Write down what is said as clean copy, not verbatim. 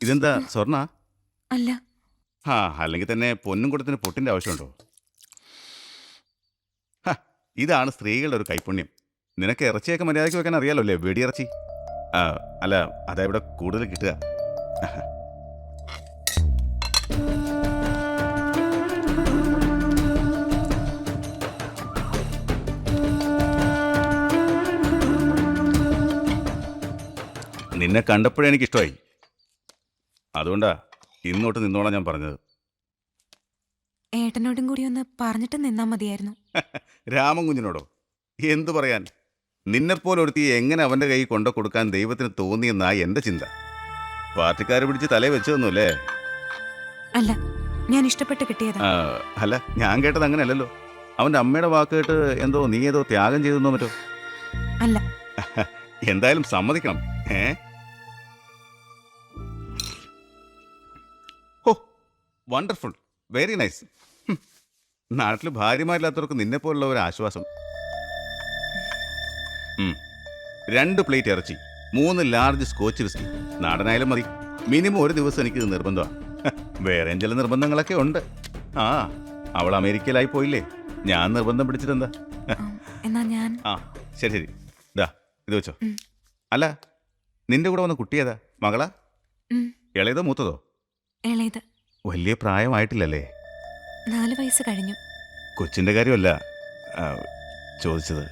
ഇതെന്താ സ്വർണ്ണ? അല്ല. ആ അല്ലെങ്കിൽ തന്നെ പൊന്നും കൂടത്തിന് പൊട്ടിന്റെ ആവശ്യമുണ്ടോ? ഹ, ഇതാണ് സ്ത്രീകളുടെ ഒരു കൈപുണ്യം. നിനക്ക് ഇറച്ചിയൊക്കെ മര്യാദയ്ക്ക് വെക്കാൻ അറിയാലോ അല്ലേ? വെടിയിറച്ചി. ആ, അല്ല അതാ ഇവിടെ കൂടുതൽ കിട്ടുക. നിന്നെ കണ്ടപ്പോഴേ എനിക്ക് ഇഷ്ടമായി. അതുകൊണ്ടാ ഇന്നോട്ട് നിന്നോളാം ഞാൻ പറഞ്ഞത്. ഏട്ടനോടും കൂടി ഒന്ന് പറഞ്ഞിട്ട് നിന്നാ മതിയായിരുന്നു. രാമൻ കുഞ്ഞിനോടോ? എന്തു പറയാൻ? നിന്നെപ്പോലെ ഒരുത്തി എങ്ങനെ അവൻ്റെ കൈ കൊണ്ടു കൊടുക്കാൻ ദൈവത്തിന് തോന്നിയെന്നാ എൻ്റെ ചിന്ത. പാർട്ടിക്കാർ പിടിച്ച് തലേ വെച്ചതൊന്നുമല്ലേ? അല്ല, ഞാൻ ഇഷ്ടപ്പെട്ട് കിട്ടിയതാ. അല്ല, ഞാൻ കേട്ടത് അങ്ങനെയല്ലല്ലോ. അവൻ്റെ അമ്മയുടെ വാക്ക് കേട്ട് എന്തോ നീ ഏതോ ത്യാഗം ചെയ്തെന്നോ മറ്റോ? അല്ല. എന്തായാലും സമ്മതിക്കണം. ഓ, വണ്ടർഫുൾ, വെരി നൈസ്. നാട്ടിൽ ഭാര്യമാരില്ലാത്തവർക്ക് നിന്നെപ്പോലുള്ള ഒരു ആശ്വാസം. 2 പ്ലേറ്റ് ഇറച്ചി, 3 ലാർജ് സ്കോച്ച് വിസ്കി. നാടനായാലും മതി. മിനിമം ഒരു ദിവസം എനിക്ക് നിർബന്ധമാണ്. വേറെ ചില നിർബന്ധങ്ങളൊക്കെ ഉണ്ട്. ആ, അവൾ അമേരിക്കയിലായി പോയില്ലേ, ഞാൻ നിർബന്ധം പിടിച്ചിട്ടെന്താ. എന്നാ ഞാൻ ശരി ശരി, ഇതാ ഇത് വെച്ചോ. അല്ല, നിന്റെ കൂടെ വന്ന കുട്ടിയേതാ? മകളാ? ഇളയതോ മൂത്തതോ? ഇളയത്. വലിയ പ്രായമായിട്ടില്ലല്ലേ? 4 വയസ്സ് കഴിഞ്ഞു. കൊച്ചിൻ്റെ കാര്യമല്ല ചോദിച്ചത്.